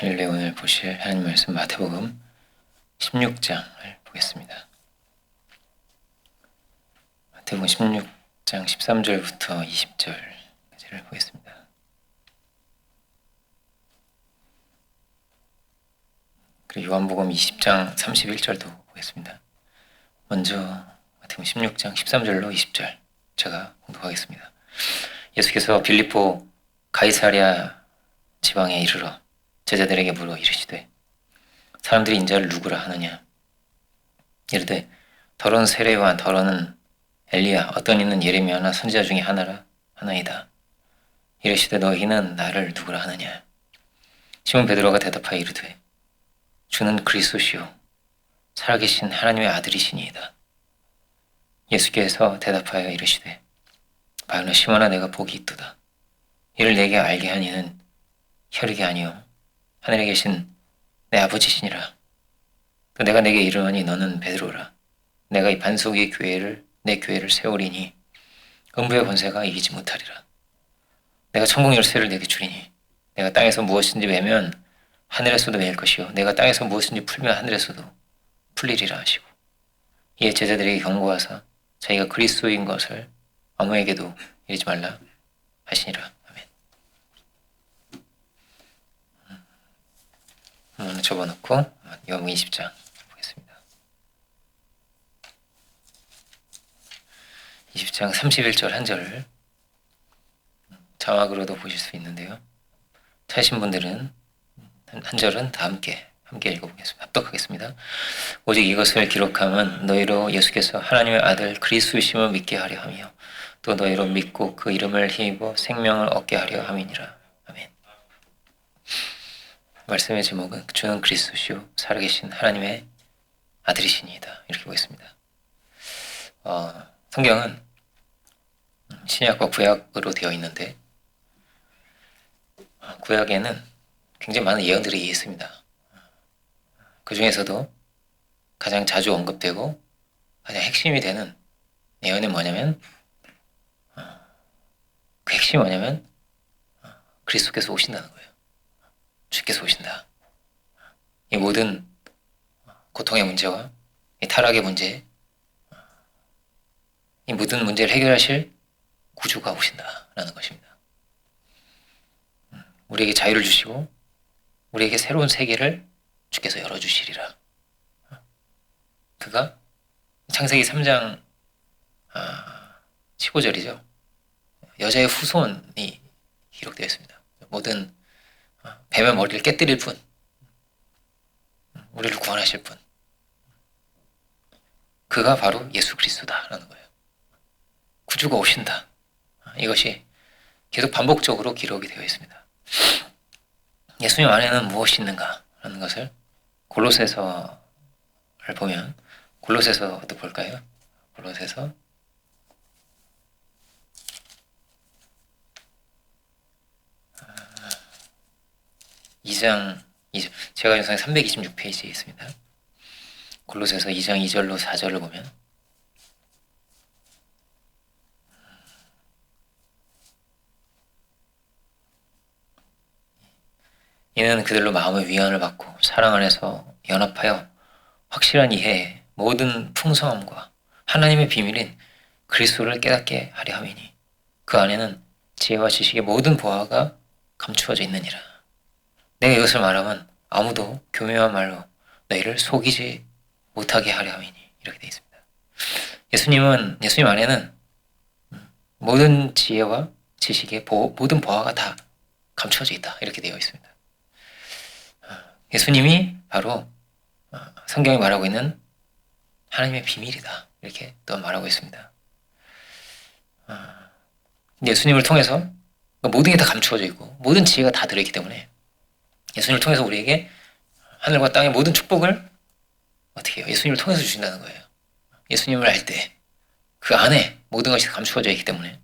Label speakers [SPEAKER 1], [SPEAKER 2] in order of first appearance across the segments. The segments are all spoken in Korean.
[SPEAKER 1] 일요일에 오늘 보실 하나님 말씀 마태복음 16장을 보겠습니다. 마태복음 16장 13절부터 20절까지를 보겠습니다. 그리고 요한복음 20장 31절도 보겠습니다. 먼저 마태복음 16장 13절로 20절 제가 공독하겠습니다. 예수께서 빌립보 가이사랴 지방에 이르러 제자들에게 물어 이르시되 사람들이 인자를 누구라 하느냐. 이르되 더러는 세례요한, 더러는 엘리야, 어떤 이는 예레미야나 선지자 중에 하나이다. 이르시되 너희는 나를 누구라 하느냐. 시몬 베드로가 대답하여 이르되 주는 그리스도시요 살아계신 하나님의 아들이시니이다. 예수께서 대답하여 이르시되 바요나 시몬아, 내가 복이 있도다. 이를 내게 알게 한 이는 혈육이 아니요 하늘에 계신 내 아버지시니라. 또 내가 내게 이르노니 너는 베드로라. 내가 이 반석 위에 내 교회를 세우리니 음부의 권세가 이기지 못하리라. 내가 천국 열쇠를 내게 주리니 내가 땅에서 무엇인지 매면 하늘에서도 매일 것이요 내가 땅에서 무엇인지 풀면 하늘에서도 풀리리라 하시고, 이에 제자들에게 경고하사 자기가 그리스도인 것을 아무에게도 이르지 말라 하시니라. 아멘. 접어놓고 요한복음 20장 보겠습니다. 20장 31절 한 절을 자막으로도 보실 수 있는데요. 찾으신 분들은 한 절은 다 함께 읽어보겠습니다. 합독하겠습니다. 오직 이것을 기록함은 너희로 예수께서 하나님의 아들 그리스도이심을 믿게 하려 하며 또 너희로 믿고 그 이름을 힘입어 생명을 얻게 하려 함이니라. 아멘. 말씀의 제목은 주는 그리스도시요 살아계신 하나님의 아들이시니이다. 이렇게 보겠습니다. 성경은 신약과 구약으로 되어 있는데 구약에는 굉장히 많은 예언들이 있습니다. 그 중에서도 가장 자주 언급되고 가장 핵심이 되는 예언이 뭐냐면 그 핵심이 뭐냐면 그리스도께서 오신다는 거예요. 주께서 오신다. 이 모든 고통의 문제와 이 타락의 문제, 이 모든 문제를 해결하실 구주가 오신다라는 것입니다. 우리에게 자유를 주시고 우리에게 새로운 세계를 주께서 열어주시리라. 그가 창세기 3장 15절이죠. 여자의 후손이 기록되어 있습니다. 모든 뱀의 머리를 깨뜨릴 분, 우리를 구원하실 분, 그가 바로 예수 그리스도다라는 거예요. 구주가 오신다. 이것이 계속 반복적으로 기록이 되어 있습니다. 예수님 안에는 무엇이 있는가 라는 것을 골로새서를 보면, 골로새서도 볼까요? 골로새서 2장, 제가 영상에 326페이지에 있습니다. 골로새서 2장 2절로 4절을 보면 이는 그들로 마음의 위안을 받고 사랑 안에서 연합하여 확실한 이해에 모든 풍성함과 하나님의 비밀인 그리스도를 깨닫게 하려 함이니 그 안에는 지혜와 지식의 모든 보화가 감추어져 있느니라. 내가 이것을 말하면 아무도 교묘한 말로 너희를 속이지 못하게 하려 함이니 이렇게 되어 있습니다. 예수님 안에는 모든 지혜와 지식의 모든 보화가 다 감추어져 있다 이렇게 되어 있습니다. 예수님이 바로 성경이 말하고 있는 하나님의 비밀이다 이렇게 또 말하고 있습니다. 예수님을 통해서 모든 게 다 감추어져 있고 모든 지혜가 다 들어있기 때문에 예수님을 통해서 우리에게 하늘과 땅의 모든 축복을 어떻게 해요? 예수님을 통해서 주신다는 거예요. 예수님을 알 때 그 안에 모든 것이 감추어져 있기 때문에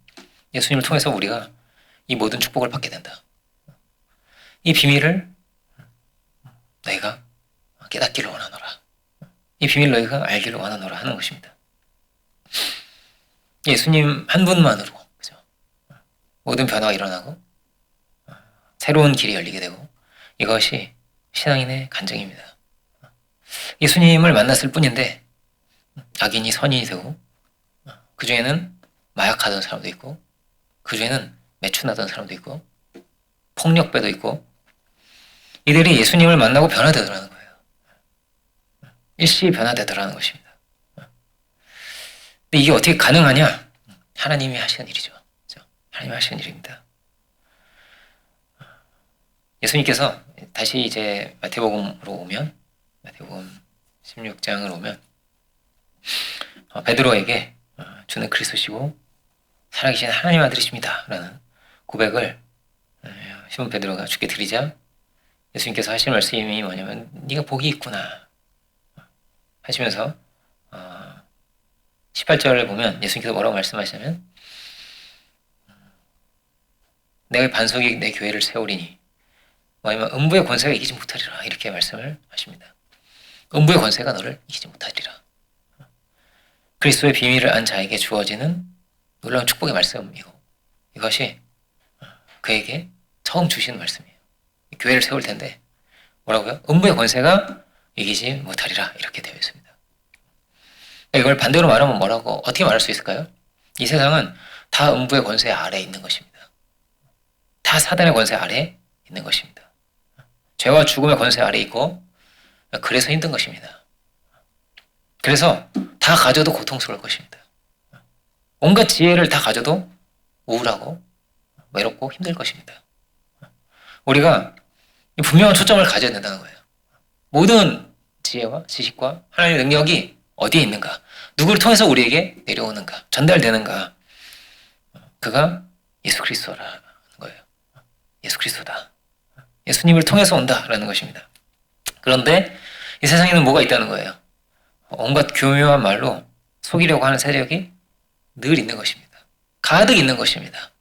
[SPEAKER 1] 예수님을 통해서 우리가 이 모든 축복을 받게 된다. 이 비밀을 너희가 깨닫기를 원하노라. 이 비밀 너희가 알기를 원하노라 하는 것입니다. 예수님 한 분만으로 그죠? 모든 변화가 일어나고 새로운 길이 열리게 되고 이것이 신앙인의 간증입니다. 예수님을 만났을 뿐인데 악인이 선인이 되고 그 중에는 마약하던 사람도 있고 그 중에는 매춘하던 사람도 있고 폭력배도 있고 이들이 예수님을 만나고 변화되더라는 거예요. 일시 변화되더라는 것입니다. 근데 이게 어떻게 가능하냐? 하나님이 하시는 일이죠. 그렇죠? 하나님이 하시는 일입니다. 예수님께서 다시 이제 마태복음으로 오면 마태복음 16장을 오면 베드로에게 주는 그리스도시고 살아계신 하나님 아들이십니다 라는 고백을 시몬 베드로가 주께 드리자 예수님께서 하신 말씀이 뭐냐면 네가 복이 있구나 하시면서 18절을 보면 예수님께서 뭐라고 말씀하시냐면 내가 반석이 내 교회를 세우리니 뭐냐면 음부의 권세가 이기지 못하리라 이렇게 말씀을 하십니다. 음부의 권세가 너를 이기지 못하리라. 그리스도의 비밀을 안 자에게 주어지는 놀라운 축복의 말씀이고 이것이 그에게 처음 주시는 말씀이에요. 교회를 세울 텐데 뭐라고요? 음부의 권세가 이기지 못하리라 이렇게 되어 있습니다. 이걸 반대로 말하면 뭐라고 어떻게 말할 수 있을까요? 이 세상은 다 음부의 권세 아래에 있는 것입니다. 다 사단의 권세 아래에 있는 것입니다. 죄와 죽음의 권세 아래에 있고 그래서 힘든 것입니다. 그래서 다 가져도 고통스러울 것입니다. 온갖 지혜를 다 가져도 우울하고 외롭고 힘들 것입니다. 우리가 분명한 초점을 가져야 된다는 거예요. 모든 지혜와 지식과 하나님의 능력이 어디에 있는가? 누구를 통해서 우리에게 내려오는가? 전달되는가? 그가 예수 그리스도라는 거예요. 예수 그리스도다. 예수님을 통해서 온다라는 것입니다. 그런데 이 세상에는 뭐가 있다는 거예요? 온갖 교묘한 말로 속이려고 하는 세력이 늘 있는 것입니다. 가득 있는 것입니다.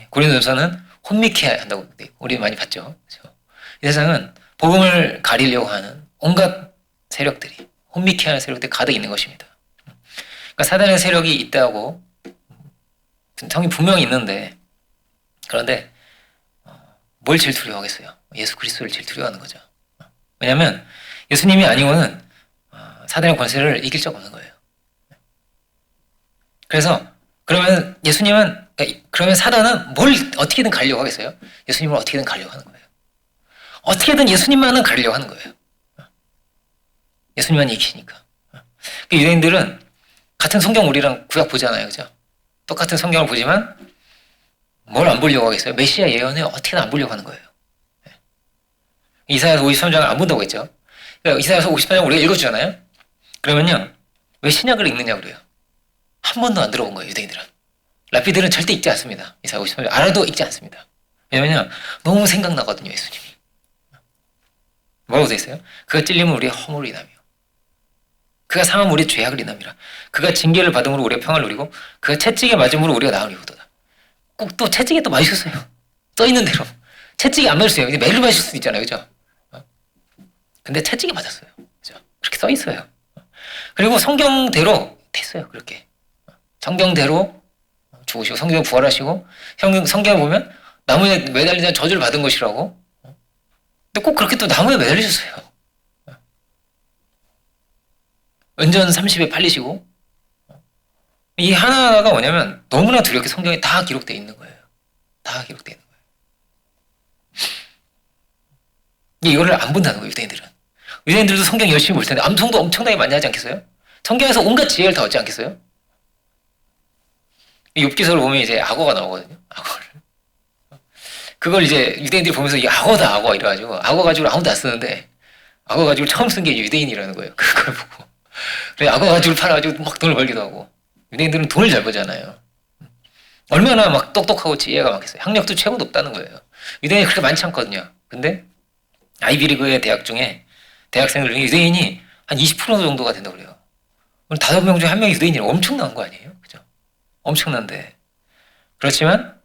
[SPEAKER 1] 고린도전서는 혼미케 한다고 우리 많이 봤죠. 그렇죠? 이 세상은 복음을 가리려고 하는 온갖 세력들이 혼미케 하는 세력들이 가득 있는 것입니다. 그러니까 사단의 세력이 있다고 성이 분명히 있는데 그런데 뭘 질투려 하겠어요? 예수 그리스도를 질투려 하는 거죠. 왜냐하면 예수님이 아니고는 사단의 권세를 이길 적 없는 거예요. 그래서 그러면 예수님은 그러면 사단은 뭘 어떻게든 가려고 하겠어요? 예수님을 어떻게든 가려고 하는 거예요. 어떻게든 예수님만은 가려고 하는 거예요. 예수님만 이기시니까. 유대인들은 같은 성경 우리랑 구약 보잖아요, 그죠? 똑같은 성경을 보지만 뭘 안 보려고 하겠어요? 메시아 예언을 어떻게든 안 보려고 하는 거예요. 이사야서 53장을 안 본다고 했죠. 그러니까 이사야서 53장 우리가 읽어주잖아요. 그러면요, 왜 신약을 읽느냐 그래요. 한 번도 안 들어본 거예요, 유대인들은. 랍비들은 절대 읽지 않습니다. 이사야 53장 알아도 읽지 않습니다. 왜냐면 너무 생각나거든요, 예수님이. 뭐라고 돼 있어요? 그가 찔림은 우리의 허물을 인하며 그가 상함은 우리의 죄악을 인함이라. 그가 징계를 받음으로 우리가 평안을 누리고 그가 채찍에 맞음으로 우리가 나음을 입었도다. 꼭 또 채찍에 또 맞으셨어요. 써 있는 대로. 채찍에 안 맞으세요. 근데 매를 맞을 수도 있잖아요, 그죠? 근데 채찍에 맞았어요. 그죠? 그렇게 써 있어요. 그리고 성경대로 됐어요, 그렇게. 성경대로 죽으시고 성경 부활하시고 성경에 보면 나무에 매달리는 저주를 받은 것이라고. 근데 꼭 그렇게 또 나무에 매달리셨어요. 은전 30에 팔리시고. 이 하나하나가 뭐냐면 너무나 두렵게 성경에 다 기록되어 있는 거예요. 다 기록되어 있는 거예요. 이거를 안 본다는 거예요, 유대인들은. 유대인들도 성경 열심히 볼 텐데 암송도 엄청나게 많이 하지 않겠어요? 성경에서 온갖 지혜를 다 얻지 않겠어요? 욥기서를 보면 이제 악어가 나오거든요. 악어를. 그걸 이제 유대인들이 보면서 이 악어다 악어 이래가지고 악어 가지고 아무도 안 쓰는데 악어 가지고 처음 쓴 게 유대인이라는 거예요. 그걸 보고. 그래 악어 가지고 팔아가지고 막 돈을 벌기도 하고. 유대인들은 돈을 잘 벌잖아요. 얼마나 막 똑똑하고 지혜가 많겠어요. 학력도 최고 높다는 거예요. 유대인이 그렇게 많지 않거든요. 근데 아이비리그의 대학 중에 대학생들 중에 유대인이 한 20% 정도가 된다고 그래요. 5명 중에 1명이 유대인이라고 엄청난 거 아니에요? 그죠? 엄청난데. 그렇지만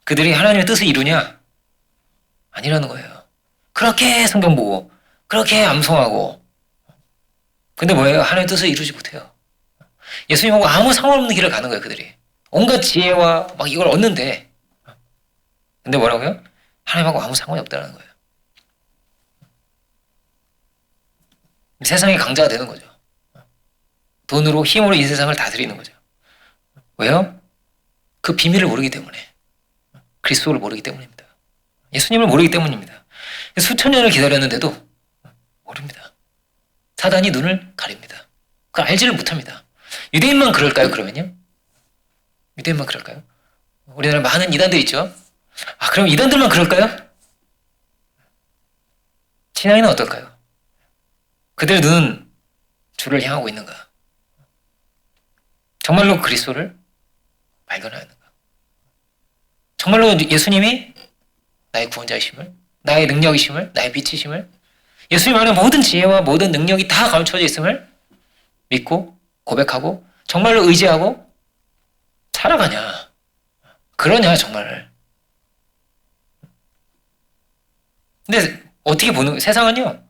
[SPEAKER 1] 그들이 하나님의 뜻을 이루냐? 아니라는 거예요. 그렇게 성경 보고 그렇게 암송하고 근데 뭐예요? 하나님의 뜻을 이루지 못해요. 예수님하고 아무 상관없는 길을 가는 거예요, 그들이. 온갖 지혜와 막 이걸 얻는데 근데 뭐라고요? 하나님하고 아무 상관이 없다는 거예요. 세상의 강자가 되는 거죠. 돈으로, 힘으로 이 세상을 다스리는 거죠. 왜요? 그 비밀을 모르기 때문에. 그리스도를 모르기 때문입니다. 예수님을 모르기 때문입니다. 수천 년을 기다렸는데도 모릅니다. 사단이 눈을 가립니다. 그걸 알지를 못합니다. 유대인만 그럴까요, 그러면요? 유대인만 그럴까요? 우리나라 많은 이단들 있죠? 그럼 이단들만 그럴까요? 신앙인은 어떨까요? 그들의 눈은 주를 향하고 있는가? 정말로 그리스도를 발견하는가? 정말로 예수님이 나의 구원자이심을, 나의 능력이심을, 나의 빛이심을, 예수님 안에 모든 지혜와 모든 능력이 다 감춰져 있음을 믿고 고백하고 정말로 의지하고 살아가냐? 그러냐 정말. 근데 어떻게 보는 세상은요.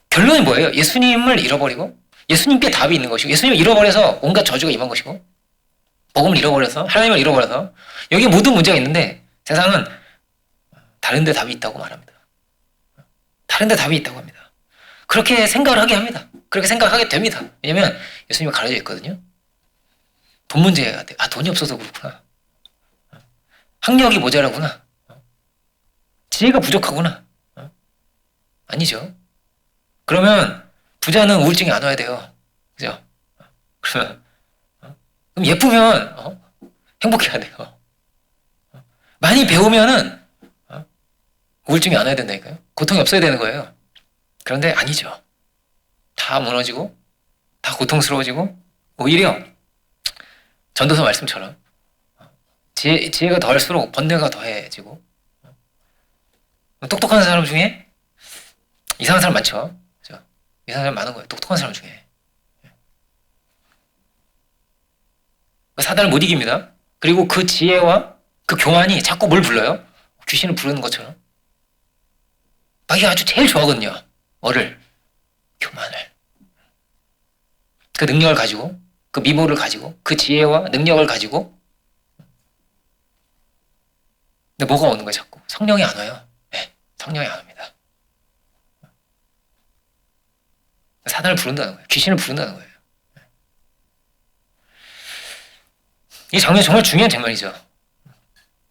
[SPEAKER 1] 결론이 뭐예요? 예수님을 잃어버리고 예수님께 답이 있는 것이고 예수님을 잃어버려서 온갖 저주가 임한 것이고 복음을 잃어버려서 하나님을 잃어버려서 여기 모든 문제가 있는데 세상은 다른 데 답이 있다고 말합니다. 다른 데 답이 있다고 합니다. 그렇게 생각을 하게 합니다. 그렇게 생각하게 됩니다. 왜냐면 예수님이 가려져 있거든요. 돈 문제가 돼. 돈이 없어서 그렇구나. 학력이 모자라구나. 지혜가 부족하구나. 아니죠. 그러면 부자는 우울증이 안 와야 돼요. 그죠? 그러면 그럼 예쁘면 행복해야 돼요. 많이 배우면은 우울증이 안 와야 된다니까요. 고통이 없어야 되는 거예요. 그런데 아니죠. 다 무너지고 다 고통스러워지고 오히려 전도서 말씀처럼 지혜가 더할수록 번뇌가 더해지고 똑똑한 사람 중에 이상한 사람 많죠. 그죠? 이상한 사람 많은 거예요. 똑똑한 사람 중에. 사단을 못 이깁니다. 그리고 그 지혜와 그 교만이 자꾸 뭘 불러요? 귀신을 부르는 것처럼. 마귀가 아주 제일 좋아하거든요. 뭐를? 교만을. 그 능력을 가지고 그 미모를 가지고 그 지혜와 능력을 가지고 근데 뭐가 오는 거예요 자꾸? 성령이 안 와요. 네, 성령이 안 옵니다. 사단을 부른다는 거예요. 귀신을 부른다는 거예요. 이 장면이 정말 중요한 장면이죠.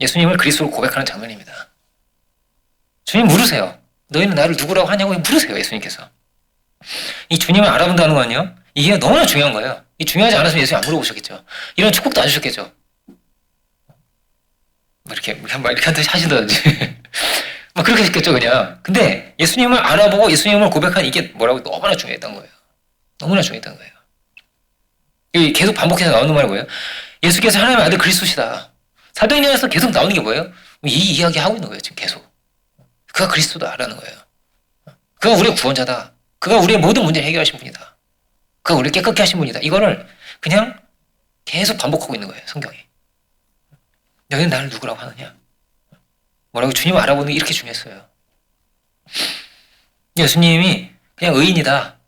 [SPEAKER 1] 예수님을 그리스도로 고백하는 장면입니다. 주님 물으세요. 너희는 나를 누구라고 하냐고 물으세요. 예수님께서. 이 주님을 알아본다는 건요. 이게 너무나 중요한 거예요. 이 중요하지 않았으면 예수님 안 물어보셨겠죠. 이런 축복도 안 주셨겠죠. 이렇게 하신다든지. 그렇게 했겠죠 그냥. 근데 예수님을 알아보고 예수님을 고백한 이게 뭐라고 너무나 중요했던 거예요. 너무나 중요했던 거예요. 이 계속 반복해서 나오는 말이 뭐예요? 예수께서 하나님의 아들 그리스도시다. 사도행전에서 계속 나오는 게 뭐예요? 이 이야기 하고 있는 거예요 지금 계속. 그가 그리스도다라는 거예요. 그가 우리의 구원자다. 그가 우리의 모든 문제를 해결하신 분이다. 그가 우리를 깨끗게 하신 분이다. 이거를 그냥 계속 반복하고 있는 거예요 성경이. 너희는 나를 누구라고 하느냐? 뭐라고 주님을 알아보는 게 이렇게 중요했어요. 예수님이 그냥 의인이다.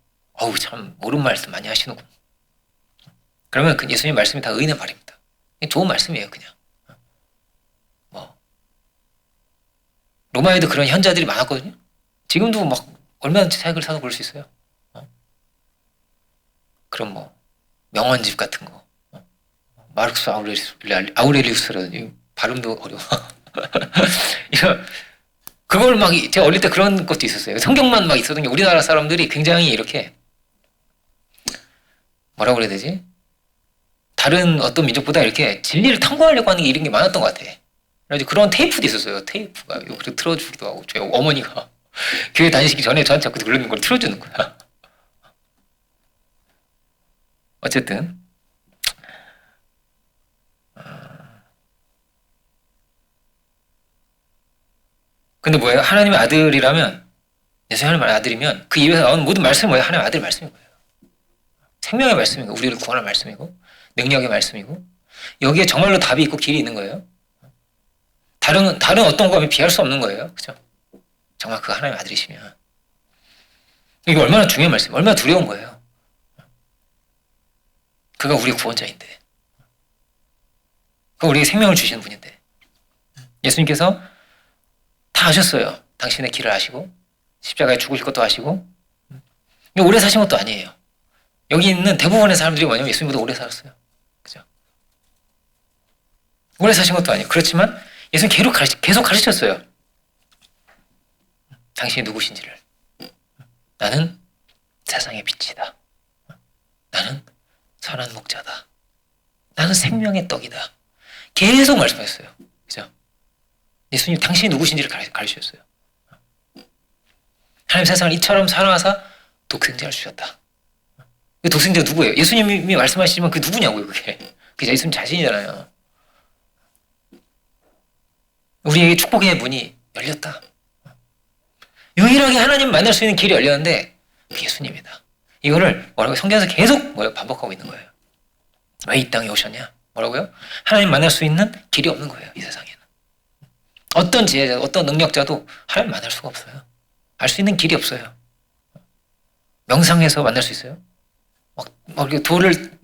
[SPEAKER 1] 참 옳은 말씀 많이 하시는군. 그러면 그 예수님 말씀이 다 의인의 말입니다. 좋은 말씀이에요 그냥. 로마에도 그런 현자들이 많았거든요. 지금도 막 얼마든지 사역을 사서 볼 수 있어요. 그럼 명언집 같은 거. 마르크스 아우레리우스라든지 발음도 어려워. 그걸 막 제가 어릴 때 그런 것도 있었어요. 성경만 막 있었던 게 우리나라 사람들이 굉장히 이렇게 뭐라고 그래야 되지? 다른 어떤 민족보다 이렇게 진리를 탐구하려고 하는 게 이런 게 많았던 것 같아. 그래서 그런 테이프도 있었어요. 테이프가 그리고 틀어주기도 하고 저희 어머니가 교회 다니시기 전에 저한테 자꾸 그런 걸 틀어주는 거야. 어쨌든 근데 뭐예요? 하나님의 아들이라면 예수 하나님의 아들이면 그 입에서 나오는 모든 말씀이 뭐예요? 하나님의 아들의 말씀인 거예요. 생명의 말씀이고 우리를 구원할 말씀이고 능력의 말씀이고 여기에 정말로 답이 있고 길이 있는 거예요. 다른 어떤 것과 비할 수 없는 거예요. 그죠? 정말 그 하나님의 아들이시면 이게 얼마나 중요한 말씀, 얼마나 두려운 거예요. 그가 우리의 구원자인데 그가 우리에게 생명을 주시는 분인데 예수님께서 다 하셨어요. 당신의 길을 아시고 십자가에 죽으실 것도 아시고 오래 사신 것도 아니에요. 여기 있는 대부분의 사람들이 뭐냐면 예수님보다 오래 살았어요. 그죠? 오래 사신 것도 아니에요. 그렇지만 예수님 계속 가르쳤어요. 당신이 누구신지를. 나는 세상의 빛이다. 나는 선한 목자다. 나는 생명의 떡이다. 계속 말씀했어요. 그죠? 예수님 당신이 누구신지를 가르치셨어요. 하나님 세상을 이처럼 사랑하사 독생자를 주셨다. 그 독생자가 누구예요? 예수님이 말씀하시지만 그게 누구냐고요, 그게. 그게 예수님 자신이잖아요. 우리에게 축복의 문이 열렸다. 유일하게 하나님 만날 수 있는 길이 열렸는데 그게 예수님이다. 이거를 뭐라고 성경에서 계속 반복하고 있는 거예요. 왜 이 땅에 오셨냐? 뭐라고요? 하나님 만날 수 있는 길이 없는 거예요, 이 세상에는. 어떤 지혜자, 어떤 능력자도 하나님 만날 수가 없어요. 알 수 있는 길이 없어요. 명상해서 만날 수 있어요? 막 이렇게 돌을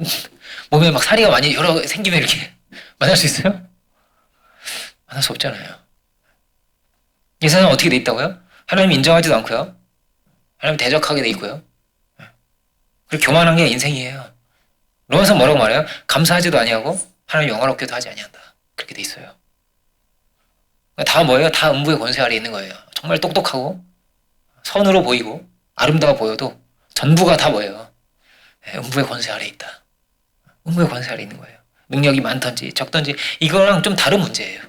[SPEAKER 1] 몸에 막 사리가 많이 여러 생기면 이렇게 만날 수 있어요? 만날 수 없잖아요. 이 세상은 어떻게 돼 있다고요? 하나님 인정하지도 않고요. 하나님 대적하게 돼 있고요. 그리고 교만한 게 인생이에요. 로마서 뭐라고 말해요? 감사하지도 아니하고 하나님 영화롭게도 하지 아니한다. 그렇게 돼 있어요. 다 뭐예요? 다 음부의 권세 아래에 있는 거예요. 정말 똑똑하고 선으로 보이고 아름다워 보여도 전부가 다 뭐예요? 음부의 권세 아래에 있다. 음부의 권세 아래에 있는 거예요. 능력이 많던지 적던지 이거랑 좀 다른 문제예요.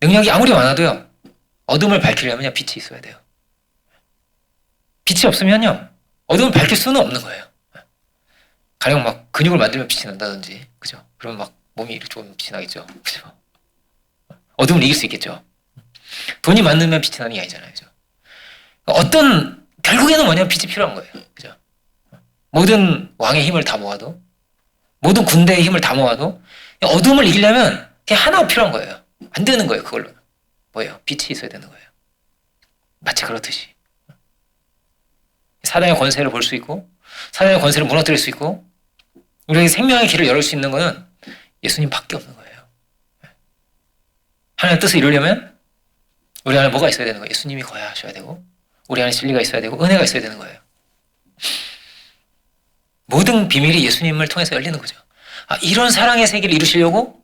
[SPEAKER 1] 능력이 아무리 많아도요. 어둠을 밝히려면 빛이 있어야 돼요. 빛이 없으면요. 어둠을 밝힐 수는 없는 거예요. 가령 막 근육을 만들면 빛이 난다든지, 그죠? 그러면 막 몸이 좀 빛이 나겠죠. 그죠? 어둠을 이길 수 있겠죠. 돈이 많으면 빛이 나는 게 아니잖아요. 그죠? 결국에는 뭐냐면 빛이 필요한 거예요. 그죠? 모든 왕의 힘을 다 모아도, 모든 군대의 힘을 다 모아도, 어둠을 이기려면 그냥 하나가 필요한 거예요. 안 되는 거예요, 그걸로. 뭐예요? 빛이 있어야 되는 거예요. 마치 그렇듯이. 사단의 권세를 볼 수 있고, 사단의 권세를 무너뜨릴 수 있고, 우리에게 생명의 길을 열을 수 있는 것은 예수님밖에 없는 거예요. 하나님의 뜻을 이루려면 우리 안에 뭐가 있어야 되는 거예요? 예수님이 거하셔야 되고, 우리 안에 진리가 있어야 되고, 은혜가 있어야 되는 거예요. 모든 비밀이 예수님을 통해서 열리는 거죠. 이런 사랑의 세계를 이루시려고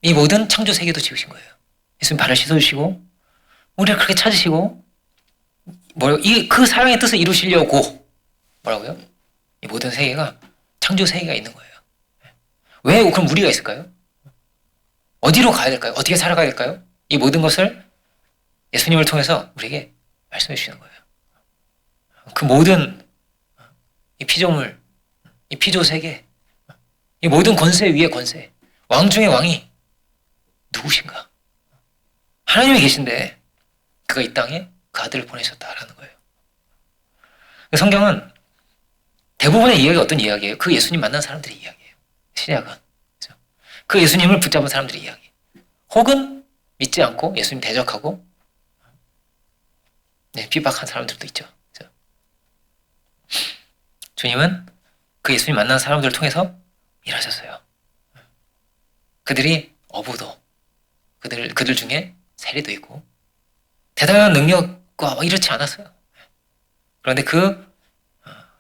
[SPEAKER 1] 이 모든 창조 세계도 지으신 거예요. 예수님 발을 씻어주시고, 우리를 그렇게 찾으시고, 그 사랑의 뜻을 이루시려고, 뭐라고요? 이 모든 세계가, 창조 세계가 있는 거예요. 왜 그럼 우리가 있을까요? 어디로 가야 될까요? 어떻게 살아가야 될까요? 이 모든 것을 예수님을 통해서 우리에게 말씀해 주시는 거예요. 그 모든 이 피조물, 이 피조 세계, 이 모든 권세 위의 권세, 왕 중의 왕이 누구신가? 하나님이 계신데 그가 이 땅에 그 아들을 보내셨다라는 거예요. 성경은 대부분의 이야기가 어떤 이야기예요? 그 예수님 만난 사람들의 이야기예요. 신약은. 그렇죠? 그 예수님을 붙잡은 사람들의 이야기. 혹은 믿지 않고 예수님 대적하고 비박한 사람들도 있죠. 그렇죠? 주님은 그 예수님 만난 사람들을 통해서 일하셨어요. 그들이 어부도, 그들 중에 세리도 있고 대단한 능력과 이렇지 않았어요. 그런데 그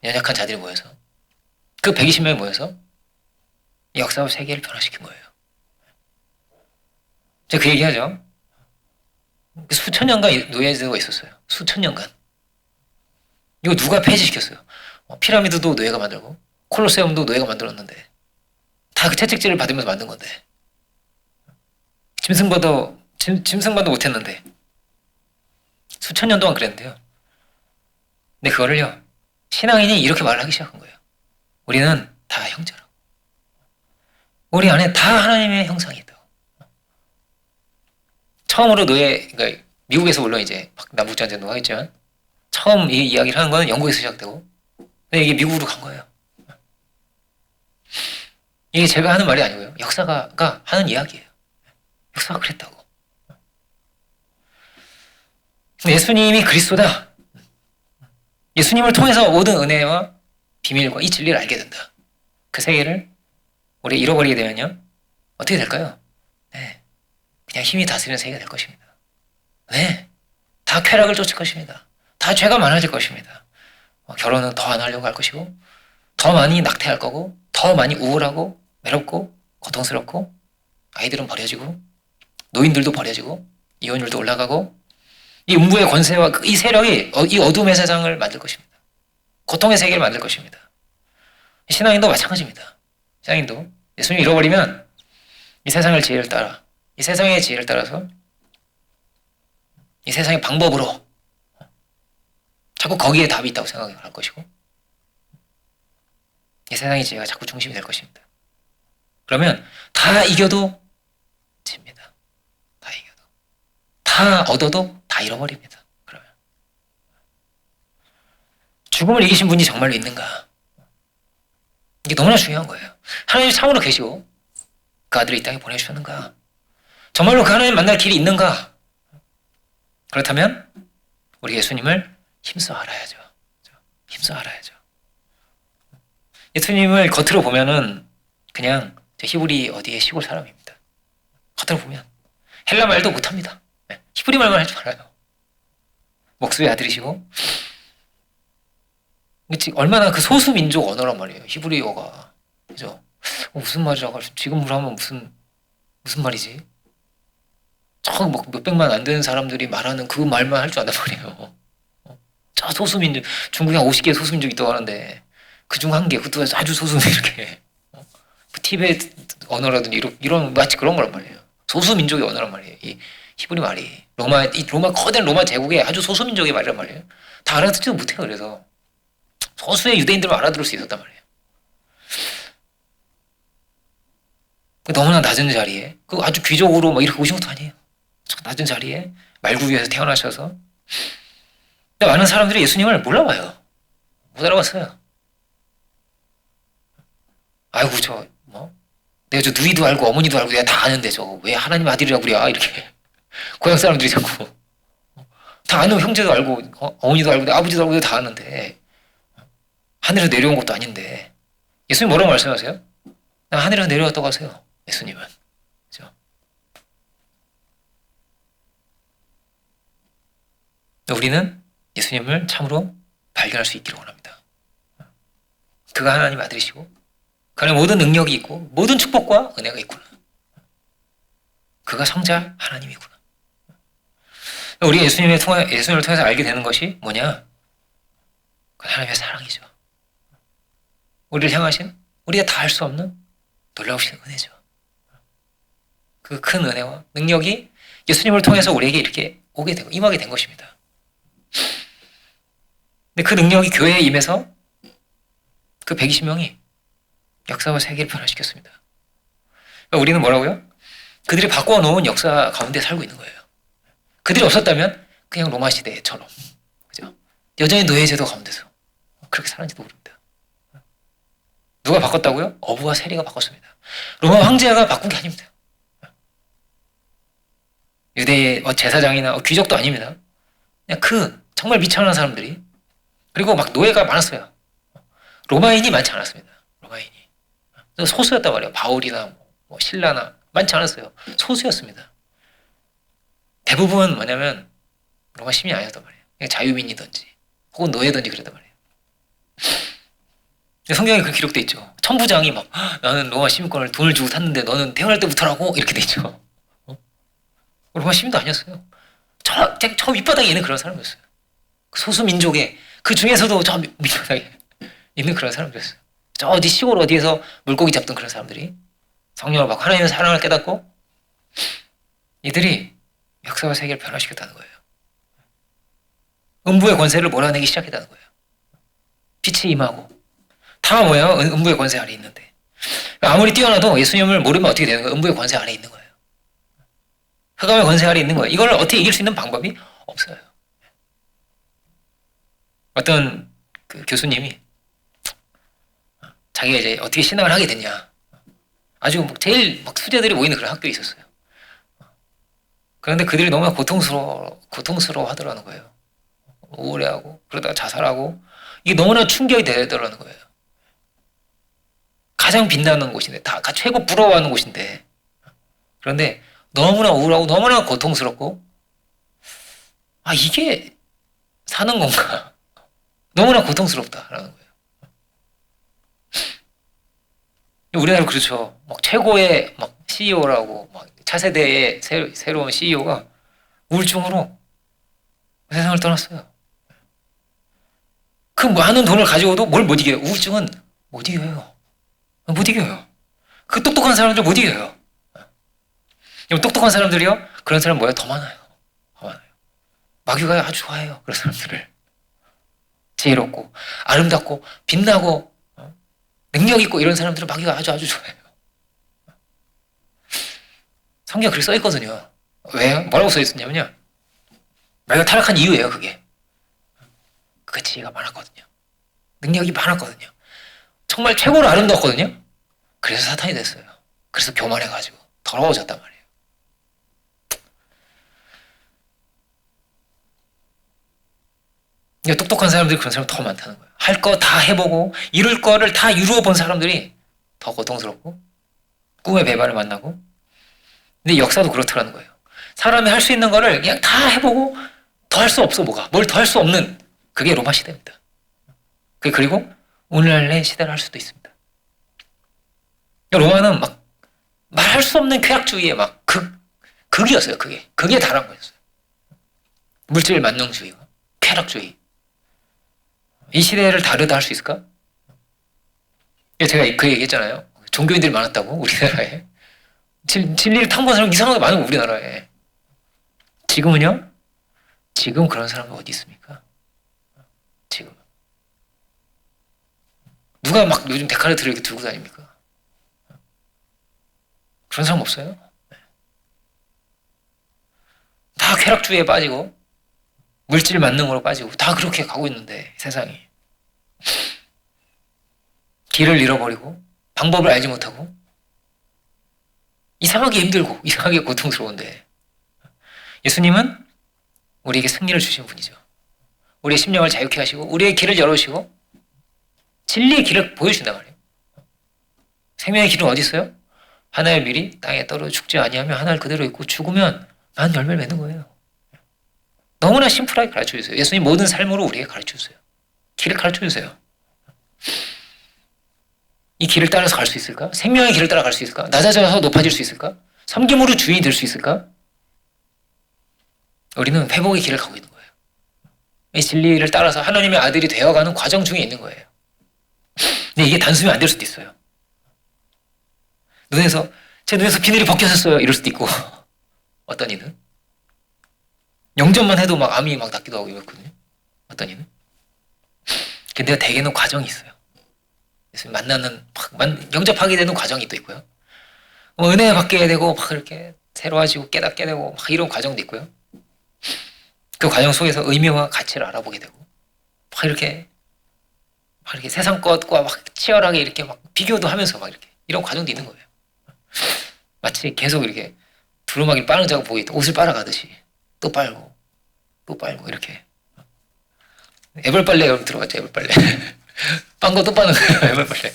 [SPEAKER 1] 연약한 자들이 모여서 그 120명이 모여서 역사와 세계를 변화시킨 거예요. 제가 그 얘기하죠. 수천 년간 노예제도가 있었어요. 수천 년간. 이거 누가 폐지시켰어요? 피라미드도 노예가 만들고 콜로세움도 노예가 만들었는데 다 그 채찍질을 받으면서 만든 건데 짐승만도 못했는데 수천 년 동안 그랬는데요. 근데 그거를요 신앙인이 이렇게 말을 하기 시작한 거예요. 우리는 다 형제라고. 우리 안에 다 하나님의 형상이 있다고. 처음으로 그러니까 미국에서 물론 이제 남북전쟁도 하겠지만 처음 이 이야기를 하는 거는 영국에서 시작되고 근데 이게 미국으로 간 거예요. 이게 제가 하는 말이 아니고요. 역사가 하는 이야기예요. 역사가 그랬다고. 예수님이 그리스도다. 예수님을 통해서 모든 은혜와 비밀과 이 진리를 알게 된다. 그 세계를 우리 잃어버리게 되면요. 어떻게 될까요? 네. 그냥 힘이 다스리는 세계가 될 것입니다. 네. 다 쾌락을 쫓을 것입니다. 다 죄가 많아질 것입니다. 결혼은 더 안 하려고 할 것이고, 더 많이 낙태할 거고, 더 많이 우울하고, 외롭고, 고통스럽고, 아이들은 버려지고, 노인들도 버려지고, 이혼율도 올라가고, 이 음부의 권세와 이 세력이 이 어둠의 세상을 만들 것입니다. 고통의 세계를 만들 것입니다. 신앙인도 마찬가지입니다. 신앙인도 예수님 잃어버리면 이 세상의 지혜를 따라, 이 세상의 지혜를 따라서 이 세상의 방법으로 자꾸 거기에 답이 있다고 생각할 것이고, 이 세상의 지혜가 자꾸 중심이 될 것입니다. 그러면 다 이겨도 집니다. 다 이겨도. 다 얻어도 다 잃어버립니다. 그러면 죽음을 이기신 분이 정말로 있는가? 이게 너무나 중요한 거예요. 하나님이 참으로 계시고 그 아들을 이 땅에 보내주셨는가? 정말로 그 하나님 만날 길이 있는가? 그렇다면 우리 예수님을 힘써 알아야죠. 힘써 알아야죠. 예수님을 겉으로 보면은 그냥 히브리 어디의 시골 사람입니다. 겉으로 보면 헬라 말도 못합니다. 히브리 말만 할 줄 알아요. 목수의 아들이시고, 얼마나 그 소수 민족 언어란 말이에요. 히브리어가. 그죠? 무슨 말이라고 할 수, 지금으로 하면 무슨 말이지? 저 몇백만 안 되는 사람들이 말하는 그 말만 할 줄 안단 말이에요. 저 소수민족, 중국에 한 50개 소수민족이 있다고 하는데, 그중 한 개, 그것도 아주 소수민 이렇게. 티베트 언어라든지 이런 마치 그런 거란 말이에요. 소수민족의 언어란 말이에요. 이 히브리 말이. 거대한 로마 제국의 아주 소수민족의 말이란 말이에요. 다 알아듣지도 못해요. 그래서. 소수의 유대인들만 알아들을 수 있었단 말이에요. 너무나 낮은 자리에, 아주 귀족으로 이렇게 오신 것도 아니에요. 낮은 자리에 말구유에서 태어나셔서. 근데 많은 사람들이 예수님을 몰라봐요. 못 알아봤어요. 아이고, 내가 저 누이도 알고 어머니도 알고 내가 다 아는데 왜 하나님 아들이라고 그래? 이렇게. 고향 사람들이 자꾸. 다 아는 형제도 알고, 어머니도 알고, 내 아버지도 알고 내가 다 아는데. 하늘에서 내려온 것도 아닌데. 예수님 뭐라고 말씀하세요? 나 하늘에서 내려왔다고 하세요. 예수님은. 그죠? 우리는 예수님을 참으로 발견할 수 있기를 원합니다. 그가 하나님 아들이시고, 그 안에 모든 능력이 있고, 모든 축복과 은혜가 있구나. 그가 성자 하나님이구나. 우리가 예수님을 통해서 알게 되는 것이 뭐냐? 그 하나님의 사랑이죠. 우리를 향하신, 우리가 다 할 수 없는 놀라우신 은혜죠. 그 큰 은혜와 능력이 예수님을 통해서 우리에게 이렇게 오게 되고 임하게 된 것입니다. 근데 그 능력이 교회에 임해서 그 120명이 역사와 세계를 변화시켰습니다. 그러니까 우리는 뭐라고요? 그들이 바꿔 놓은 역사 가운데 살고 있는 거예요. 그들이 없었다면 그냥 로마 시대처럼, 그죠? 여전히 노예제도 가운데서 그렇게 살았는지도 모릅니다. 누가 바꿨다고요? 어부와 세리가 바꿨습니다. 로마 황제가 바꾼 게 아닙니다. 유대의 제사장이나 귀족도 아닙니다. 그냥 정말 미천한 사람들이, 그리고 노예가 많았어요. 로마인이 많지 않았습니다. 로마인이 소수였단 말이에요. 바울이나 신라나 많지 않았어요. 소수였습니다. 대부분 뭐냐면 로마 시민이 아니었단 말이에요. 그냥 자유민이든지 혹은 노예든지 그랬단 말이에요. 성경에 그 기록돼 있죠. 천부장이 나는 로마 시민권을 돈을 주고 탔는데 너는 태어날 때부터라고 이렇게 돼 있죠. 로마 시민도 아니었어요. 저 밑바닥에 있는 그런 사람이었어요. 소수 민족의 그 중에서도 저 밑바닥에 있는 그런 사람들이었어요. 저 어디 시골 어디에서 물고기 잡던 그런 사람들이 성령을 받고 하나님의 사랑을 깨닫고 이들이 역사와 세계를 변화시켰다는 거예요. 음부의 권세를 몰아내기 시작했다는 거예요. 빛이 임하고 다 뭐예요? 음부의 권세 아래 있는데 아무리 뛰어나도 예수님을 모르면 어떻게 되는 거예요? 음부의 권세 아래 있는 거예요. 흑암의 권세 아래 있는 거예요. 이걸 어떻게 이길 수 있는 방법이 없어요. 어떤 그 교수님이 자기가 이제 어떻게 신앙을 하게 됐냐, 아주 제일 수재들이 모이는 그런 학교에 있었어요. 그런데 그들이 너무나 고통스러워 하더라는 거예요. 우울해하고 그러다가 자살하고 이게 너무나 충격이 되더라는 거예요. 가장 빛나는 곳인데, 다 최고 부러워하는 곳인데, 그런데 너무나 우울하고 너무나 고통스럽고, 이게 사는 건가? 너무나 고통스럽다라는 거예요. 우리나라 그렇죠. 막 최고의 막 CEO라고 막 차세대의 새로운 CEO가 우울증으로 세상을 떠났어요. 그 많은 돈을 가지고도 뭘 못 이겨요? 우울증은 못 이겨요. 못 이겨요. 그 똑똑한 사람들 못 이겨요. 똑똑한 사람들이요? 그런 사람 뭐예요? 더 많아요. 더 많아요. 마귀가 아주 좋아해요. 그런 사람들을. 지혜롭고 아름답고 빛나고 능력 있고 이런 사람들은 마귀가 아주 좋아해요. 성경 그렇게 써 있거든요. 왜요? 뭐라고 써 있었냐면요. 마귀가 타락한 이유예요. 그게 지혜가 많았거든요. 능력이 많았거든요. 정말 최고로 아름다웠거든요. 그래서 사탄이 됐어요. 그래서 교만해가지고 더러워졌단 말이에요. 그러니까 똑똑한 사람들이 그런 사람이 더 많다는 거예요. 할 거 다 해보고 이룰 거를 다 이루어 본 사람들이 더 고통스럽고 꿈의 배반을 만나고. 근데 역사도 그렇더라는 거예요. 사람이 할 수 있는 거를 그냥 다 해보고 더 할 수 없어. 뭐가 뭘 더 할 수 없는 그게 로마 시대입니다. 그리고 오늘날의 시대를 할 수도 있습니다. 로마는 막 말할 수 없는 쾌락주의의 막 극이었어요. 그게 다른 거였어요. 물질 만능주의와 쾌락주의. 이 시대를 다르다 할 수 있을까? 제가 그 얘기했잖아요. 종교인들이 많았다고 우리나라에. 진리를 탐구하는 사람 이상하게 많은 우리나라에. 지금은요? 지금 그런 사람은 어디 있습니까? 지금 누가 막 요즘 데카르트를 이렇게 들고 다닙니까? 그런 사람 없어요. 다 쾌락주의에 빠지고 물질 만능으로 빠지고 다 그렇게 가고 있는데 세상이 길을 잃어버리고 방법을 알지 못하고 이상하게 힘들고 이상하게 고통스러운데 예수님은 우리에게 승리를 주신 분이죠. 우리의 심령을 자유케 하시고 우리의 길을 열어주시고 진리의 길을 보여주신단 말이에요. 생명의 길은 어디 있어요? 하나의 밀이 땅에 떨어져 죽지 아니하며 하나를 그대로 있고 죽으면 많은 열매를 맺는 거예요. 너무나 심플하게 가르쳐주세요. 예수님 모든 삶으로 우리에게 가르쳐주세요. 길을 가르쳐주세요. 이 길을 따라서 갈 수 있을까? 생명의 길을 따라 갈 수 있을까? 낮아져서 높아질 수 있을까? 섬김으로 주인이 될 수 있을까? 우리는 회복의 길을 가고 있는 거예요. 이 진리를 따라서 하나님의 아들이 되어가는 과정 중에 있는 거예요. 근데 이게 단숨에 안 될 수도 있어요. 제 눈에서 비늘이 벗겨졌어요. 이럴 수도 있고 어떤 이는 영접만 해도 막 암이 막 낫기도 하고 이렇거든요. 어떤 이는. 근데 대개는 과정이 있어요. 예수님 만나는 영접하게 되는 과정이 또 있고요. 은혜 받게 되고 막 이렇게 새로워지고 깨닫게 되고 막 이런 과정도 있고요. 그 과정 속에서 의미와 가치를 알아보게 되고 막 이렇게 세상 것과 막 치열하게 이렇게 막 비교도 하면서 막 이렇게 이런 과정도 있는 거예요. 마치 계속 이렇게 두루마기를 빠는 자가 보고 있다. 옷을 빨아가듯이 또 빨고 또 빨고 이렇게. 애벌빨래 여러분 들어봤죠? 애벌빨래. 빤 거 또 빠는 거예요. 애벌빨래.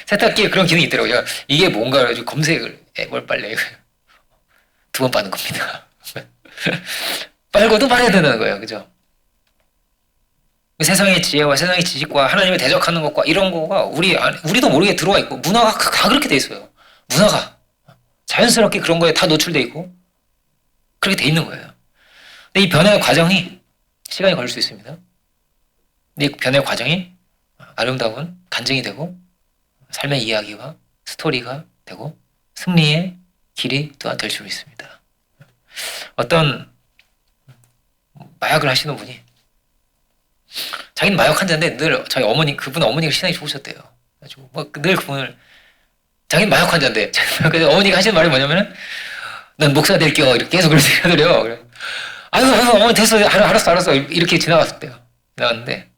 [SPEAKER 1] 세탁기에 그런 기능이 있더라고요. 이게 뭔가 해가지고 검색을 애벌빨래 2번 빠는 겁니다. 빨고 또 빨아야 된다는 거예요. 그죠? 세상의 지혜와 세상의 지식과 하나님을 대적하는 것과 이런 거가 우리도 모르게 들어와 있고 문화가 다 그렇게 돼 있어요. 문화가 자연스럽게 그런 거에 다 노출돼 있고 그렇게 돼 있는 거예요. 근데 이 변화의 과정이 시간이 걸릴 수 있습니다. 근데 이 변화의 과정이 아름다운 간증이 되고 삶의 이야기와 스토리가 되고 승리의 길이 또한 될 수 있습니다. 어떤 마약을 하시는 분이 자기는 마약 환자인데 늘 저희 그분 어머니가 신앙이 좋으셨대요. 그래가지고 늘 그분을 자기는 마약 환자인데 어머니가 하시는 말이 뭐냐면은 난 목사 될게요. 이렇게 계속 그렇게 하더래요. 아유 어머니 됐어. 알았어. 이렇게 지나갔대요. 지나갔는데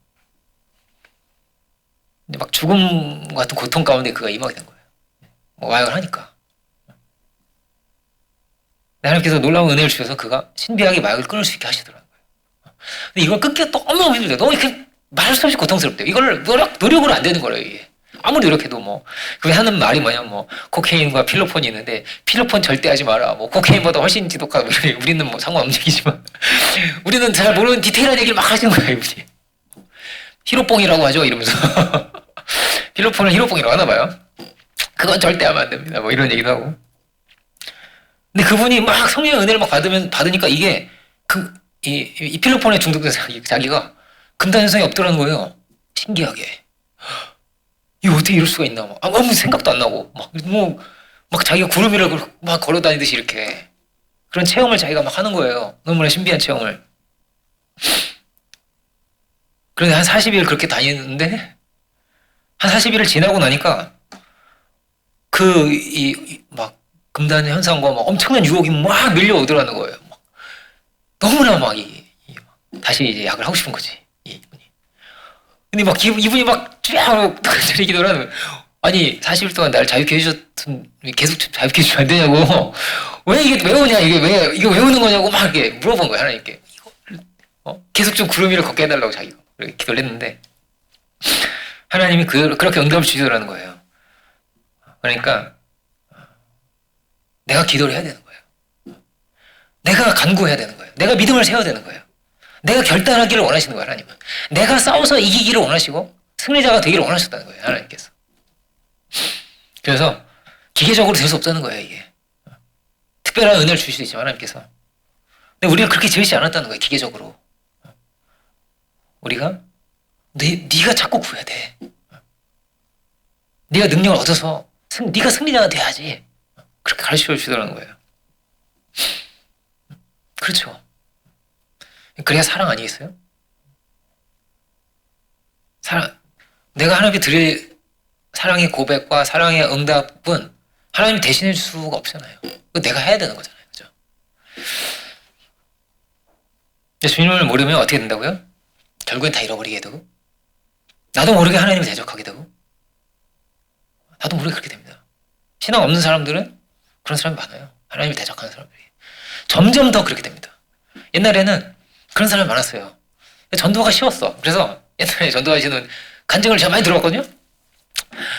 [SPEAKER 1] 이제 막 죽음 같은 고통 가운데 그가 임하게 된 거예요. 마약을 하니까. 하나님께서 놀라운 은혜를 주셔서 그가 신비하게 마약을 끊을 수 있게 하시더라고요. 근데 이걸 끊기가 너무 힘들어요. 너무 이렇게 말할 수 없이 고통스럽대요. 이걸 노력으로 안 되는 거예요. 이게. 아무리 노력해도 뭐, 그 하는 말이 뭐냐면 뭐, 코케인과 필로폰이 있는데, 필로폰 절대 하지 마라. 뭐, 코케인보다 훨씬 지독하다. 우리는 뭐 상관없는 얘기지만. 우리는 잘 모르는 디테일한 얘기를 막 하시는 거예요, 이분이. 히로뽕이라고 하죠, 이러면서. 필로폰을 히로뽕이라고 하나 봐요. 그건 절대 하면 안 됩니다. 뭐 이런 얘기도 하고. 근데 그분이 막 성령의 은혜를 막 받으니까 이게, 이 필로폰에 중독된 자기가 금단현상이 없더라는 거예요. 신기하게. 이거 어떻게 이럴 수가 있나. 막 아무 생각도 안 나고. 막 자기가 구름 위를 막 걸어 다니듯이 이렇게. 그런 체험을 자기가 막 하는 거예요. 너무나 신비한 체험을. 그런데 한 40일 그렇게 다니는데, 한 40일을 지나고 나니까, 막, 금단 현상과 막 엄청난 유혹이 막 밀려오더라는 거예요. 막 너무나 막, 다시 이제 약을 하고 싶은 거지, 이분이. 근데 막, 이분이 막, 쫙, 기도를 하는 거예요. 아니, 40일 동안 날 자유케 해주셨으면, 계속 자유케 해주면 안 되냐고. 왜 이게, 왜 오냐, 이거 왜 오는 거냐고 막 이렇게 물어본 거예요, 하나님께. 계속 좀 구름 위를 걷게 해달라고 자기가. 이렇게 기도를 했는데, 하나님이 그렇게 응답을 주시더라는 거예요. 그러니까 내가 기도를 해야 되는 거예요. 내가 간구해야 되는 거예요. 내가 믿음을 세워야 되는 거예요. 내가 결단하기를 원하시는 거예요, 하나님은. 내가 싸워서 이기기를 원하시고 승리자가 되기를 원하셨다는 거예요, 하나님께서. 그래서 기계적으로 될 수 없다는 거예요, 이게. 특별한 은혜를 주실 수 있지만 하나님께서. 근데 우리가 그렇게 지으시지 않았다는 거예요, 기계적으로. 우리가 네가 자꾸 구해야 돼. 네가 능력을 얻어서 네가 승리자가 돼야지. 그렇게 가르쳐 주시더라는 거예요. 그렇죠. 그래야 사랑 아니겠어요? 사랑. 내가 하나님께 드릴 사랑의 고백과 사랑의 응답은 하나님 대신해 줄 수가 없잖아요. 내가 해야 되는 거잖아요. 그죠? 주님을 모르면 어떻게 된다고요? 결국엔 다 잃어버리게 되고, 나도 모르게 하나님을 대적하게 되고, 나도 모르게 그렇게 됩니다. 신앙 없는 사람들은 그런 사람이 많아요. 하나님을 대적하는 사람들이. 점점 더 그렇게 됩니다. 옛날에는 그런 사람이 많았어요. 전도가 쉬웠어. 그래서 옛날에 전도하시는 간증을 제가 많이 들어봤거든요.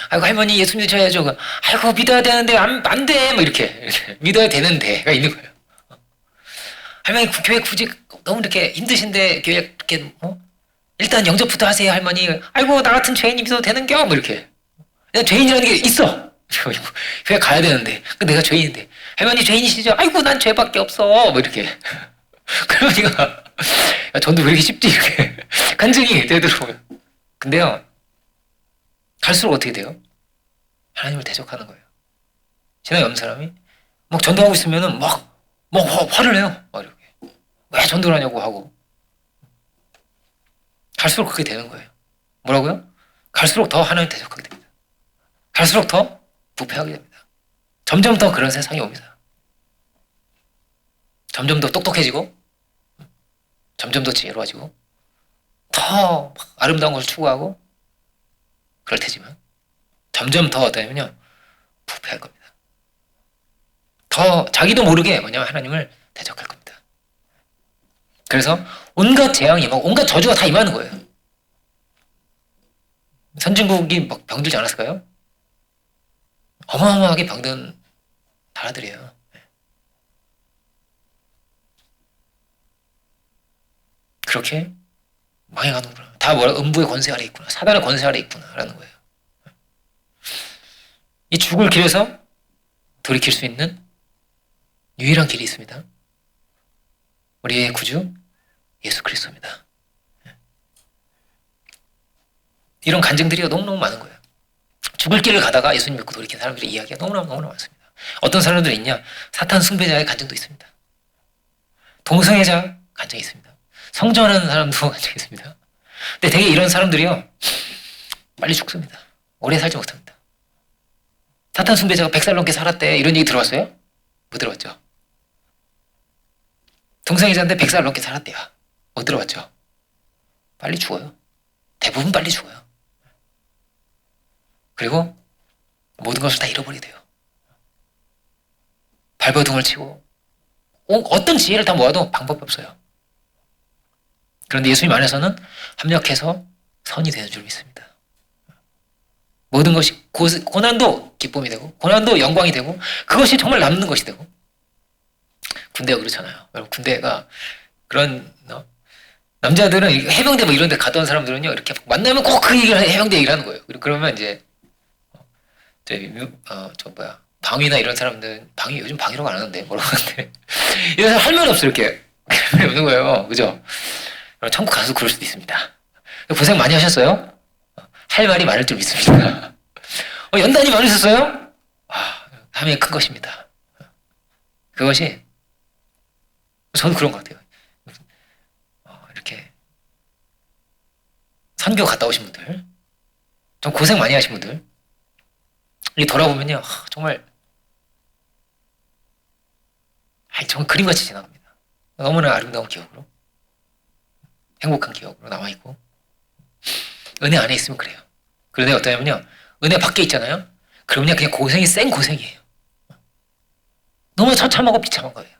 [SPEAKER 1] 아이고, 할머니 예수 믿으셔야죠. 아이고, 믿어야 되는데 안 돼. 뭐 이렇게 믿어야 되는데가 있는 거예요. 할머니 교회 굳이 너무 이렇게 힘드신데 교회 이렇게 일단 영접부터 하세요, 할머니. 아이고, 나 같은 죄인이 믿어도 되는겨? 뭐 이렇게. 죄인이라는 게 있어. 교회 가야 되는데. 내가 죄인인데. 할머니 죄인이시죠? 아이고, 난 죄밖에 없어. 뭐 이렇게. 그러니까 전도 왜 이렇게 쉽지? 이렇게 간증이 되더라고요. 근데요, 갈수록 어떻게 돼요? 하나님을 대적하는 거예요. 신앙이 없는 사람이 막 전도하고 있으면은 막 화를 내요. 막 이렇게. 왜 전도를 하냐고 하고. 갈수록 그렇게 되는 거예요. 뭐라고요? 갈수록 더 하나님 대적하게 됩니다. 갈수록 더 부패하게 됩니다. 점점 더 그런 세상이 옵니다. 점점 더 똑똑해지고, 점점 더 지혜로워지고, 더 아름다운 것을 추구하고, 그럴 테지만, 점점 더 어떠냐면요, 부패할 겁니다. 더 자기도 모르게 뭐냐면 하나님을 대적할 겁니다. 그래서 온갖 재앙이 임하고, 온갖 저주가 다 임하는 거예요. 선진국이 막 병들지 않았을까요? 어마어마하게 병든 나라들이에요. 그렇게 망해가는구나. 다 음부의 권세 아래 있구나. 사단의 권세 아래 있구나. 라는 거예요. 이 죽을 길에서 돌이킬 수 있는 유일한 길이 있습니다. 우리의 구주 예수 그리스도입니다. 이런 간증들이 너무너무 많은 거예요. 죽을 길을 가다가 예수님 믿고 돌이킨 사람들의 이야기가 너무나 많습니다. 어떤 사람들이 있냐? 사탄 숭배자의 간증도 있습니다. 동성애자 간증이 있습니다. 성전하는 사람도 간증이 있습니다. 근데 되게 이런 사람들이요, 빨리 죽습니다. 오래 살지 못합니다. 사탄 숭배자가 100살 넘게 살았대. 이런 얘기 들어봤어요? 못 들어봤죠? 동성애자인데 100살 넘게 살았대요. 못 들어봤죠? 빨리 죽어요. 대부분 빨리 죽어요. 그리고 모든 것을 다 잃어버리게 돼요. 발버둥을 치고 어떤 지혜를 다 모아도 방법이 없어요. 그런데 예수님 안에서는 합력해서 선이 되는 줄 믿습니다. 모든 것이 고난도 기쁨이 되고 고난도 영광이 되고 그것이 정말 남는 것이 되고. 군대가 그렇잖아요. 여러분 군대가 그런 남자들은 해병대 뭐 이런 데 갔던 사람들은요 이렇게 만나면 꼭 그 얘기를 해병대 얘기를 하는 거예요. 그러면 이제 방위나 이런 사람들 방위 요즘 방위라고 안 하는데 뭐라고 하는데 이런 사람 할 말 없어 이렇게 할 말이 없는 거예요. 그죠? 천국 가서 그럴 수도 있습니다. 고생 많이 하셨어요? 할 말이 많을 줄 믿습니다. 연단이 많으셨어요? 하면 큰 것입니다. 그것이 저도 그런 것 같아요. 이렇게 선교 갔다 오신 분들, 좀 고생 많이 하신 분들, 이 돌아보면요, 정말 그림같이 지나갑니다. 너무나 아름다운 기억으로, 행복한 기억으로 남아있고, 은혜 안에 있으면 그래요. 그런데 어떠냐면요, 은혜 밖에 있잖아요? 그러면 그냥 고생이 생 고생이에요. 너무 처참하고 비참한 거예요.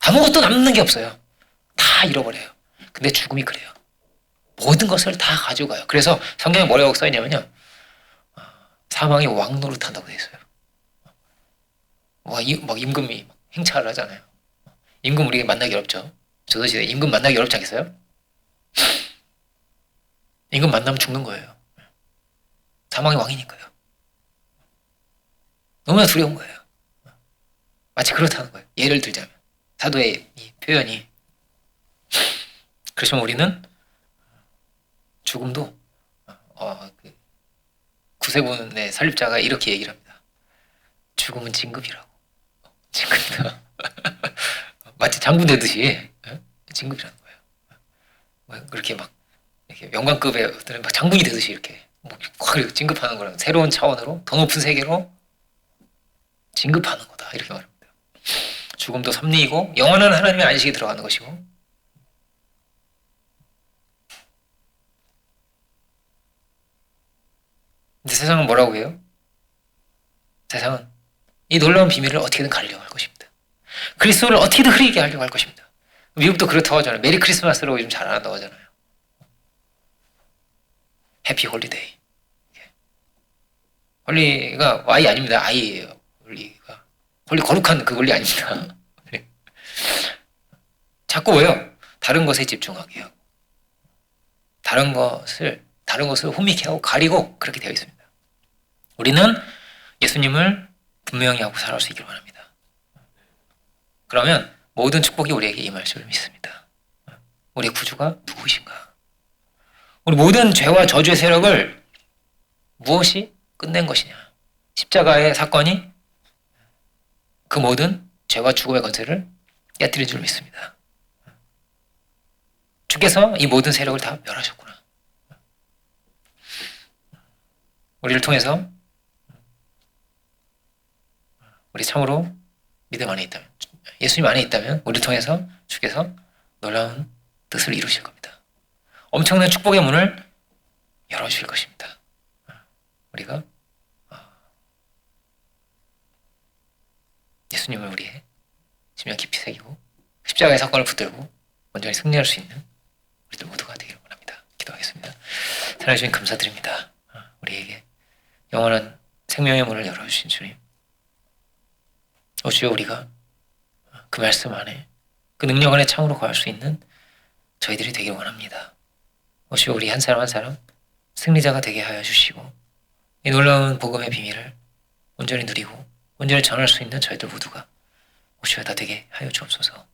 [SPEAKER 1] 아무것도 남는 게 없어요. 다 잃어버려요. 근데 죽음이 그래요. 모든 것을 다 가져가요. 그래서 성경에 뭐라고 써있냐면요, 사망이 왕노릇한다고 돼 있어요. 막 임금이 행차를 하잖아요. 임금 우리 만나기 어렵죠. 조선시대 임금 만나기 어렵지 않겠어요? 임금 만나면 죽는 거예요. 사망의 왕이니까요. 너무나 두려운 거예요. 마치 그렇다는 거예요. 예를 들자면 사도의 이 표현이. 그렇지만 우리는 죽음도 구세군의 설립자가 이렇게 얘기를 합니다. 죽음은 진급이라고. 진급이다. 마치 장군 되듯이 진급이라는 거예요. 그렇게 막 이렇게 영광급의 어떤 막 장군이 되듯이 이렇게 확 진급하는 거랑 새로운 차원으로 더 높은 세계로 진급하는 거다 이렇게 말합니다. 죽음도 섭리이고 영원한 하나님의 안식에 들어가는 것이고. 근데 세상은 뭐라고 해요? 세상은 이 놀라운 비밀을 어떻게든 가리려고 할 것입니다. 그리스도를 어떻게든 흐리게 하려고 할 것입니다. 미국도 그렇다고 하잖아요. 메리 크리스마스라고 요즘 잘 안 한다고 하잖아요. 해피 홀리데이. 홀리가 Y 아닙니다. I예요. 홀리가. 홀리 거룩한 그 홀리 아닙니다. 자꾸 왜요? 다른 것에 집중하게 하고 다른 것을 혼미케 하고 가리고 그렇게 되어 있습니다. 우리는 예수님을 분명히 하고 살아갈 수 있기를 원합니다. 그러면 모든 축복이 우리에게 임할 줄 믿습니다. 우리의 구주가 누구이신가? 우리 모든 죄와 저주의 세력을 무엇이 끝낸 것이냐? 십자가의 사건이 그 모든 죄와 죽음의 권세를 깨뜨린 줄 믿습니다. 주께서 이 모든 세력을 다 멸하셨구나. 우리를 통해서 우리 참으로 믿음 안에 있다면, 예수님 안에 있다면 우리를 통해서 주께서 놀라운 뜻을 이루실 겁니다. 엄청난 축복의 문을 열어주실 것입니다. 우리가 예수님을 우리의 심령 깊이 새기고 십자가의 사건을 붙들고 온전히 승리할 수 있는 우리들 모두가 되기를 원합니다. 기도하겠습니다. 사랑해 주님 감사드립니다. 우리에게 영원한 생명의 문을 열어주신 주님, 주여 우리가 그 말씀 안에 그 능력 안에 참으로 거할 수 있는 저희들이 되기를 원합니다. 주여 우리 한 사람 한 사람 승리자가 되게 하여 주시고 이 놀라운 복음의 비밀을 온전히 누리고 온전히 전할 수 있는 저희들 모두가 주여 다 되게 하여 주옵소서.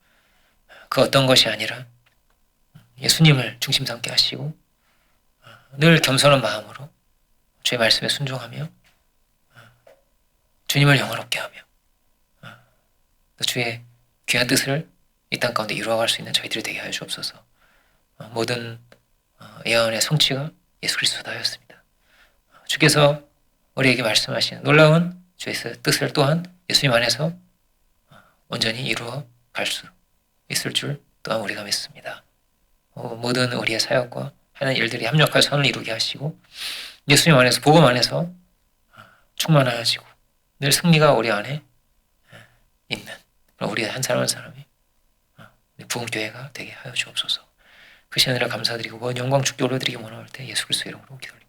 [SPEAKER 1] 그 어떤 것이 아니라 예수님을 중심 삼게 하시고 늘 겸손한 마음으로 주의 말씀에 순종하며 주님을 영화롭게 하며 주의 귀한 뜻을 이 땅 가운데 이루어갈 수 있는 저희들이 되게 하여 주옵소서. 모든 예언의 성취가 예수 그리스도다 하였습니다. 주께서 우리에게 말씀하신 놀라운 주의 뜻을 또한 예수님 안에서 온전히 이루어 갈 수 있을 줄 또한 우리가 믿습니다. 모든 우리의 사역과 하는 일들이 합력할 선을 이루게 하시고 예수님 안에서 복음 안에서 충만하여지고 늘 승리가 우리 안에 있는 우리 한 사람 한 사람이 부흥교회가 되게 하여 주옵소서. 그 시간을 감사드리고 영광 주께 올려드리기 원할 때 예수 그리스도 이름으로 기도드립니다.